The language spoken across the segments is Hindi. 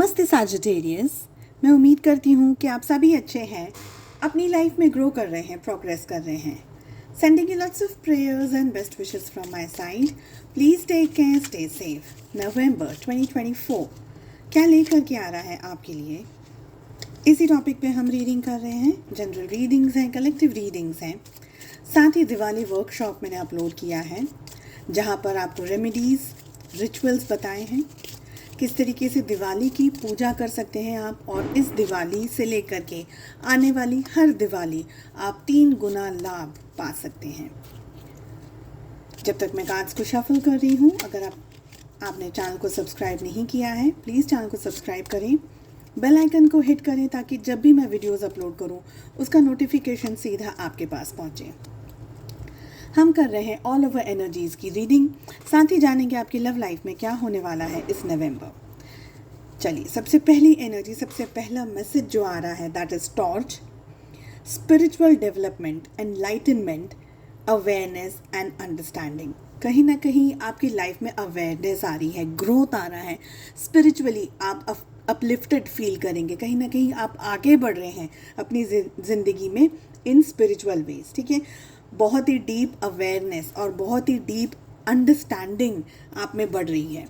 नमस्ते सैजिटेरियस। मैं उम्मीद करती हूँ कि आप सभी अच्छे हैं, अपनी लाइफ में ग्रो कर रहे हैं, प्रोग्रेस कर रहे हैं। Sending you lots of prayers and best wishes from my side. Please take care, stay safe. नवंबर 2024 क्या लेकर के आ रहा है आपके लिए, इसी टॉपिक पे हम रीडिंग कर रहे हैं। जनरल रीडिंग्स हैं, कलेक्टिव रीडिंग्स हैं, साथ ही दिवाली वर्कशॉप मैंने अपलोड किया है जहाँ पर आपको रेमेडीज़, रिचुअल्स बताए हैं किस तरीके से दिवाली की पूजा कर सकते हैं आप, और इस दिवाली से लेकर के आने वाली हर दिवाली आप 3 गुना लाभ पा सकते हैं। जब तक मैं कार्ड्स को शफल कर रही हूँ, अगर आपने चैनल को सब्सक्राइब नहीं किया है, प्लीज़ चैनल को सब्सक्राइब करें, बेल आइकन को हिट करें ताकि जब भी मैं वीडियोस अपलोड करूँ उसका नोटिफिकेशन सीधा आपके पास पहुँचे। हम कर रहे हैं ऑल ओवर एनर्जीज़ की रीडिंग, साथ ही जानेंगे आपकी लव लाइफ में क्या होने वाला है इस नवंबर। चलिए, सबसे पहली एनर्जी, सबसे पहला मैसेज जो आ रहा है that is torch, spiritual development, enlightenment, awareness and understanding. कहीं ना कहीं आपकी लाइफ में अवेयरनेस आ रही है, ग्रोथ आ रहा है, स्पिरिचुअली आप अपलिफ्टेड फील करेंगे, कहीं ना कहीं आप आगे बढ़ रहे हैं अपनी ज़िंदगी में इन स्पिरिचुअल वेज। ठीक है, बहुत ही डीप अवेयरनेस और बहुत ही डीप अंडरस्टैंडिंग आप में बढ़ रही है।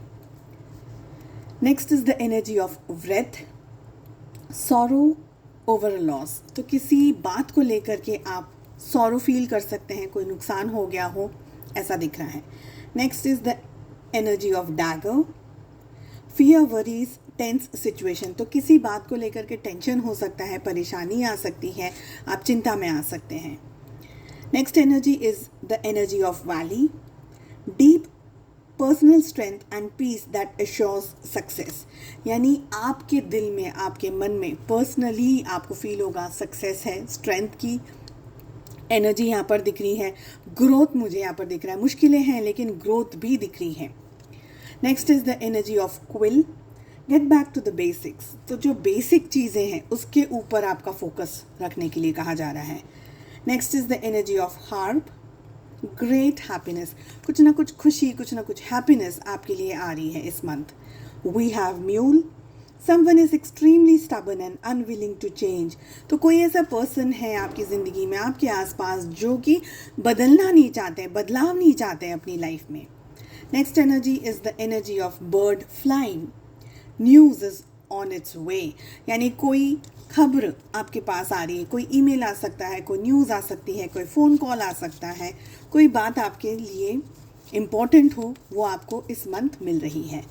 Next is the energy of व्रेथ, sorrow over a loss. तो किसी बात को लेकर के आप सॉरो फील कर सकते हैं, कोई नुकसान हो गया हो, ऐसा दिख रहा है। Next is the energy of dagger, fear, worries, tense situation. तो किसी बात को लेकर के टेंशन हो सकता है, परेशानी आ सकती है, आप चिंता में आ सकते हैं। Next energy is the energy of valley, deep personal strength and peace that assures success। यानी आपके दिल में, आपके मन में पर्सनली आपको फील होगा सक्सेस है, स्ट्रेंथ की एनर्जी यहाँ पर दिख रही है, ग्रोथ मुझे यहाँ पर दिख रहा है। मुश्किलें हैं लेकिन ग्रोथ भी दिख रही है। Next is the energy of quill, get back to the basics. तो जो बेसिक चीज़ें हैं उसके ऊपर आपका फोकस रखने के लिए कहा जा रहा है। Next is the energy of harp, great happiness. कुछ ना कुछ खुशी, कुछ ना कुछ हैप्पीनेस आपके लिए आ रही है इस month. We have mule, someone is extremely stubborn and unwilling to change. तो कोई ऐसा पर्सन है आपकी ज़िंदगी में, आपके आसपास, जो कि बदलना नहीं चाहते हैं, बदलाव नहीं चाहते हैं अपनी लाइफ में। Next energy is the energy of bird flying, news is on its way. यानी कोई खबर आपके पास आ रही है, कोई ईमेल आ सकता है, कोई न्यूज़ आ सकती है, कोई फ़ोन कॉल आ सकता है, कोई बात आपके लिए इम्पॉर्टेंट हो वो आपको इस मंथ मिल रही है।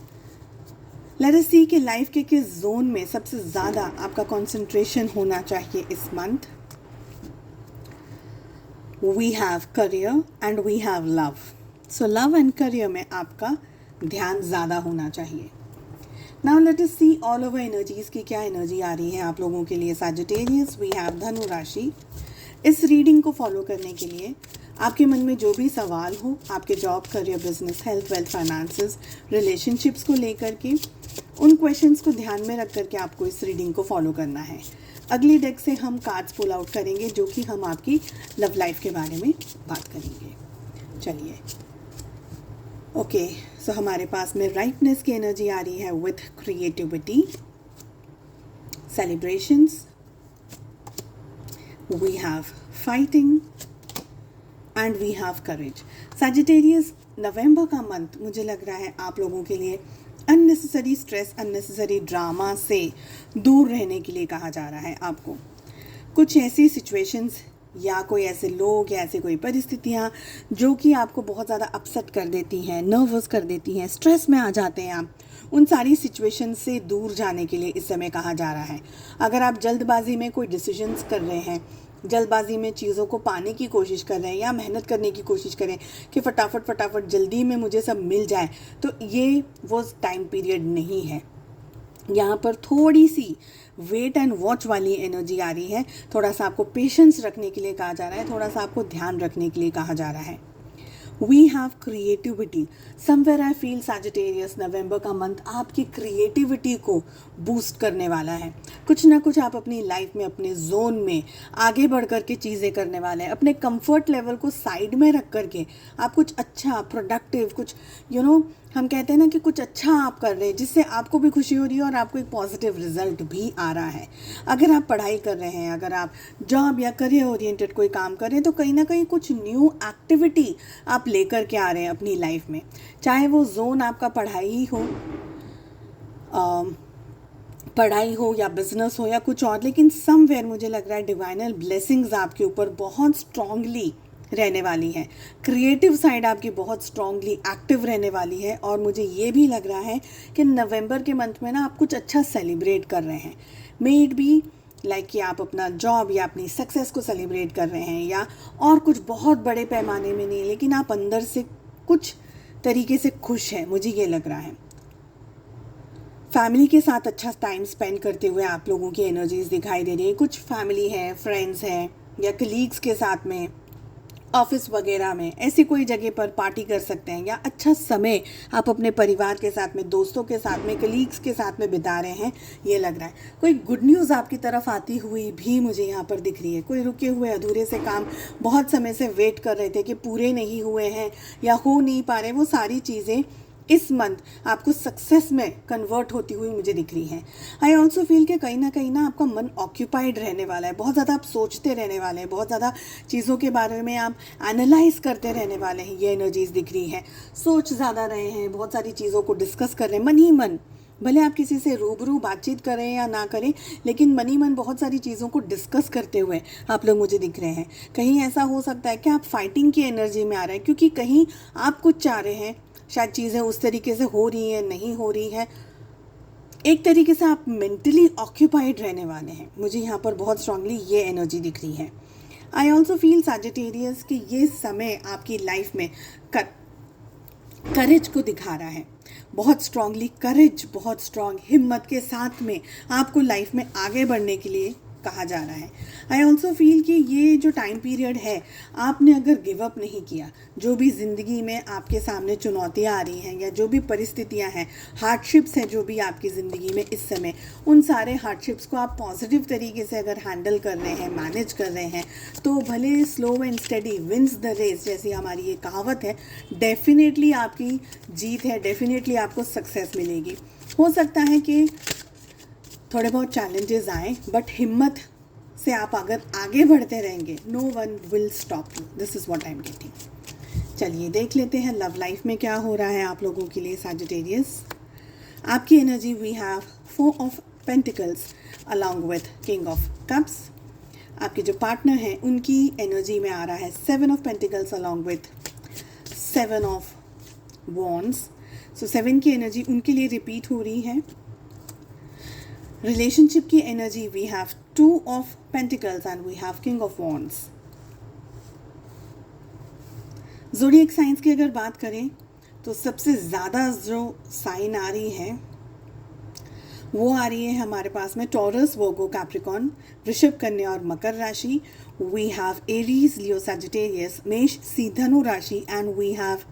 लेट अस सी कि लाइफ के किस जोन में सबसे ज़्यादा आपका कंसंट्रेशन होना चाहिए इस month. We have career and we have love. So love and career में आपका ध्यान ज़्यादा होना चाहिए। Now let us see all over energies की क्या एनर्जी आ रही है आप लोगों के लिए सैजिटेरियस। वी हैव धनु राशि। इस रीडिंग को फॉलो करने के लिए आपके मन में जो भी सवाल हो, आपके job, career, business, health, wealth, finances, relationships को लेकर के, उन क्वेश्चंस को ध्यान में रख करके आपको इस रीडिंग को फॉलो करना है। अगली डेक से हम कार्ड्स पुल आउट करेंगे जो कि हम आपकी लव लाइफ के बारे में बात करेंगे। चलिए, ओके, सो हमारे पास में राइटनेस की एनर्जी आ रही है with creativity, celebrations, we have fighting and we have courage. Sagittarius, नवंबर का मंथ मुझे लग रहा है आप लोगों के लिए अननेसेसरी स्ट्रेस, अननेसेसरी ड्रामा से दूर रहने के लिए कहा जा रहा है आपको। कुछ ऐसी सिचुएशंस या कोई ऐसे लोग या ऐसे कोई परिस्थितियाँ जो कि आपको बहुत ज़्यादा अपसेट कर देती हैं, नर्वस कर देती हैं, स्ट्रेस में आ जाते हैं आप, उन सारी सिचुएशन से दूर जाने के लिए इस समय कहा जा रहा है। अगर आप जल्दबाजी में कोई डिसीजंस कर रहे हैं, जल्दबाजी में चीज़ों को पाने की कोशिश कर रहे हैं या मेहनत करने की कोशिश करें कि फटाफट जल्दी में मुझे सब मिल जाए, तो ये वो टाइम पीरियड नहीं है। यहाँ पर थोड़ी सी वेट एंड वॉच वाली एनर्जी आ रही है। थोड़ा सा आपको पेशेंस रखने के लिए कहा जा रहा है, थोड़ा सा आपको ध्यान रखने के लिए कहा जा रहा है। We have creativity. Somewhere I feel Sagittarius, नवंबर का मंथ आपकी क्रिएटिविटी को बूस्ट करने वाला है। कुछ ना कुछ आप अपनी लाइफ में, अपने जोन में आगे बढ़ कर के चीज़ें करने वाले हैं। अपने कंफर्ट लेवल को साइड में रख करके आप कुछ अच्छा, प्रोडक्टिव, कुछ हम कहते हैं ना कि कुछ अच्छा आप कर रहे हैं जिससे आपको भी खुशी हो रही है और आपको एक पॉजिटिव रिजल्ट भी आ रहा है। अगर आप पढ़ाई कर रहे हैं, अगर आप जॉब या करियर ओरिएंटेड कोई काम कर रहे हैं, तो कहीं ना कहीं कुछ न्यू एक्टिविटी आप लेकर के आ रहे हैं अपनी लाइफ में। चाहे वो जोन आपका पढ़ाई ही हो, पढ़ाई हो या बिजनेस हो या कुछ और, लेकिन समवेयर मुझे लग रहा है डिवाइनल ब्लेसिंग्स आपके ऊपर बहुत स्ट्रांगली रहने वाली है। क्रिएटिव साइड आपकी बहुत स्ट्रांगली एक्टिव रहने वाली है। और मुझे ये भी लग रहा है कि नवंबर के मंथ में ना आप कुछ अच्छा सेलिब्रेट कर रहे हैं। मे इट बी लाइक कि आप अपना जॉब या अपनी सक्सेस को सेलिब्रेट कर रहे हैं, या और कुछ बहुत बड़े पैमाने में नहीं, लेकिन आप अंदर से कुछ तरीके से खुश हैं, मुझे ये लग रहा है। फैमिली के साथ अच्छा टाइम स्पेंड करते हुए आप लोगों की एनर्जीज दिखाई दे रही है। कुछ फैमिली है, फ्रेंड्स हैं या कलीग्स के साथ में, ऑफिस वगैरह में ऐसी कोई जगह पर पार्टी कर सकते हैं, या अच्छा समय आप अपने परिवार के साथ में, दोस्तों के साथ में, कलीग्स के साथ में बिता रहे हैं, ये लग रहा है। कोई गुड न्यूज़ आपकी तरफ आती हुई भी मुझे यहाँ पर दिख रही है। कोई रुके हुए अधूरे से काम बहुत समय से वेट कर रहे थे कि पूरे नहीं हुए हैं या हो नहीं पा रहे, वो सारी चीज़ें इस मंथ आपको सक्सेस में कन्वर्ट होती हुई मुझे दिख रही है। आई ऑल्सो फील कि कहीं ना आपका मन ऑक्यूपाइड रहने वाला है, बहुत ज़्यादा आप सोचते रहने वाले हैं, बहुत ज़्यादा चीज़ों के बारे में आप एनालाइज करते रहने वाले हैं, ये एनर्जीज दिख रही है। सोच ज़्यादा रहे हैं, बहुत सारी चीज़ों को डिस्कस कर रहे हैं मन ही मन। भले आप किसी से रूबरू बातचीत करें या ना करें, लेकिन मन ही मन बहुत सारी चीज़ों को डिस्कस करते हुए आप लोग मुझे दिख रहे हैं। कहीं ऐसा हो सकता है कि आप फाइटिंग की एनर्जी में आ रहे हैं, क्योंकि कहीं आप कुछ चाह रहे हैं, शायद चीज़ें उस तरीके से हो रही हैं, नहीं हो रही हैं। एक तरीके से आप मेंटली ऑक्यूपाइड रहने वाले हैं, मुझे यहाँ पर बहुत स्ट्रांगली ये एनर्जी दिख रही है। आई ऑल्सो फील सैजिटेरियस कि ये समय आपकी लाइफ में करेज को दिखा रहा है, बहुत स्ट्रांगली करेज, बहुत स्ट्रांग हिम्मत के साथ में आपको लाइफ में आगे बढ़ने के लिए कहा जा रहा है। आई ऑल्सो फील कि ये जो टाइम पीरियड है, आपने अगर गिव अप नहीं किया, जो भी ज़िंदगी में आपके सामने चुनौतियाँ आ रही हैं या जो भी परिस्थितियाँ हैं, हार्डशिप्स हैं जो भी आपकी ज़िंदगी में इस समय, उन सारे हार्डशिप्स को आप पॉजिटिव तरीके से अगर हैंडल कर रहे हैं, मैनेज कर रहे हैं, तो भले slow and steady wins the race जैसी हमारी ये कहावत है, डेफिनेटली आपकी जीत है, डेफिनेटली आपको सक्सेस मिलेगी। हो सकता है कि थोड़े बहुत चैलेंजेस आए, बट हिम्मत से आप अगर आगे बढ़ते रहेंगे, no one will stop you. This is what I am getting. चलिए देख लेते हैं लव लाइफ में क्या हो रहा है आप लोगों के लिए सैजिटेरियस। आपकी energy, we have 4 of pentacles along with king of cups. आपके जो पार्टनर हैं उनकी एनर्जी में आ रहा है 7 of pentacles along with 7 of wands. So 7 की एनर्जी उनके लिए रिपीट हो रही है। रिलेशनशिप की energy, we have 2 of pentacles and we have king of wands. Zodiac science की अगर बात करें तो सबसे ज़्यादा जो साइन आ रही है वो आ रही है हमारे पास में टॉरस, वर्गो, कैप्रिकॉन, वृषभ, कन्या और मकर राशि। We have Aries, Leo, Sagittarius, Mesh, सी, धनु राशि and we have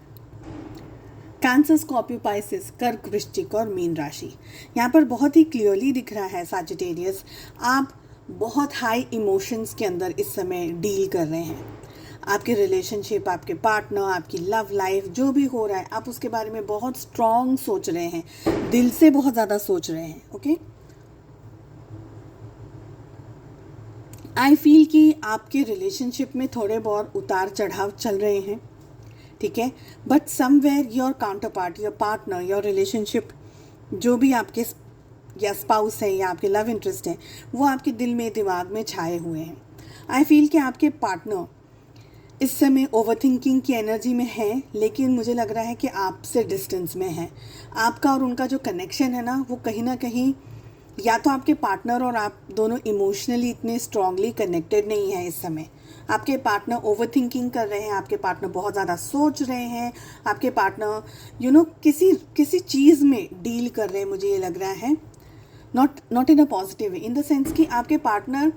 Cancer, Scorpio, Pisces, Kark, Vrishchik और मीन राशि। यहाँ पर बहुत ही क्लियरली दिख रहा है सैजिटेरियस, आप बहुत हाई इमोशंस के अंदर इस समय डील कर रहे हैं। आपके रिलेशनशिप, आपके पार्टनर, आपकी लव लाइफ, जो भी हो रहा है, आप उसके बारे में बहुत स्ट्रॉन्ग सोच रहे हैं, दिल से बहुत ज़्यादा सोच रहे हैं। ओके, आई फील कि आपके रिलेशनशिप में थोड़े बहुत उतार चढ़ाव चल रहे हैं, ठीक है, but somewhere your counter part, your partner, your relationship, जो भी आपके या स्पाउस है या आपके लव इंटरेस्ट है, वो आपके दिल में, दिमाग में छाए हुए हैं। आई फील कि आपके पार्टनर इस समय ओवरथिंकिंग की एनर्जी में है, लेकिन मुझे लग रहा है कि आपसे डिस्टेंस में है। आपका और उनका जो कनेक्शन है ना, वो कहीं ना कहीं, या तो आपके पार्टनर और आप दोनों इमोशनली इतने स्ट्रांगली कनेक्टेड नहीं हैं इस समय। आपके पार्टनर ओवरथिंकिंग कर रहे हैं, आपके पार्टनर बहुत ज़्यादा सोच रहे हैं, आपके पार्टनर किसी चीज़ में डील कर रहे हैं, मुझे ये लग रहा है। Not in a positive way, in the sense कि आपके पार्टनर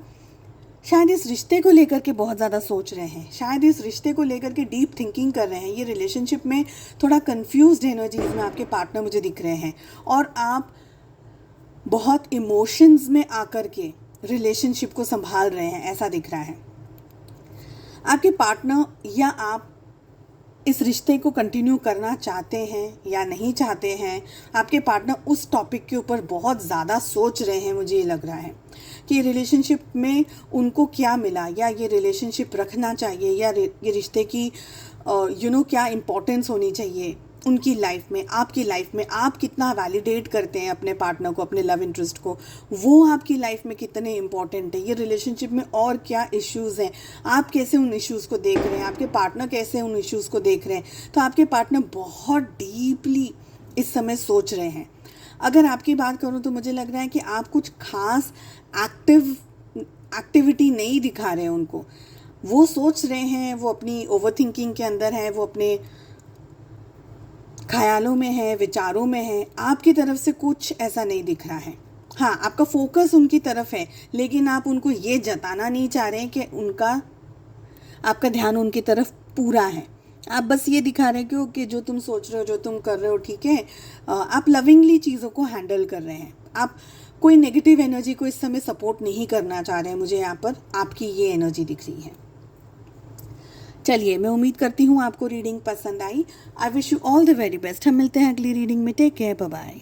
शायद इस रिश्ते को लेकर के बहुत ज़्यादा सोच रहे हैं, शायद इस रिश्ते को लेकर के डीप थिंकिंग कर रहे हैं। ये रिलेशनशिप में थोड़ा कंफ्यूज्ड एनर्जीज में आपके पार्टनर मुझे दिख रहे हैं, और आप बहुत इमोशंस में आकर के रिलेशनशिप को संभाल रहे हैं, ऐसा दिख रहा है। आपके पार्टनर या आप इस रिश्ते को कंटिन्यू करना चाहते हैं या नहीं चाहते हैं। आपके पार्टनर उस टॉपिक के ऊपर बहुत ज़्यादा सोच रहे हैं। मुझे ये लग रहा है कि रिलेशनशिप में उनको क्या मिला, या ये रिलेशनशिप रखना चाहिए, या ये रिश्ते की क्या इम्पोर्टेंस होनी चाहिए उनकी लाइफ में, आपकी लाइफ में। आप कितना वैलिडेट करते हैं अपने पार्टनर को, अपने लव इंटरेस्ट को, वो आपकी लाइफ में कितने इम्पॉर्टेंट है। ये रिलेशनशिप में और क्या इश्यूज़ हैं, आप कैसे उन इश्यूज़ को देख रहे हैं, आपके पार्टनर कैसे उन इश्यूज़ को देख रहे हैं। तो आपके पार्टनर बहुत डीपली इस समय सोच रहे हैं। अगर आपकी बात करूँ तो मुझे लग रहा है कि आप कुछ खास एक्टिविटी नहीं दिखा रहे हैं उनको। वो सोच रहे हैं, वो अपनी ओवर थिंकिंग के अंदर है, वो अपने ख्यालों में है, विचारों में है। आपकी तरफ से कुछ ऐसा नहीं दिख रहा है। हाँ, आपका फोकस उनकी तरफ है, लेकिन आप उनको ये जताना नहीं चाह रहे हैं कि आपका ध्यान उनकी तरफ पूरा है। आप बस ये दिखा रहे हैं कि जो तुम सोच रहे हो, जो तुम कर रहे हो ठीक है। आप लविंगली चीज़ों को हैंडल कर रहे हैं। आप कोई नेगेटिव एनर्जी को इस समय सपोर्ट नहीं करना चाह रहे हैं। मुझे यहाँ पर आपकी ये एनर्जी दिख रही है। चलिए, मैं उम्मीद करती हूँ आपको रीडिंग पसंद आई। I wish you all the very best. हम मिलते हैं अगली रीडिंग में। Take care, bye bye.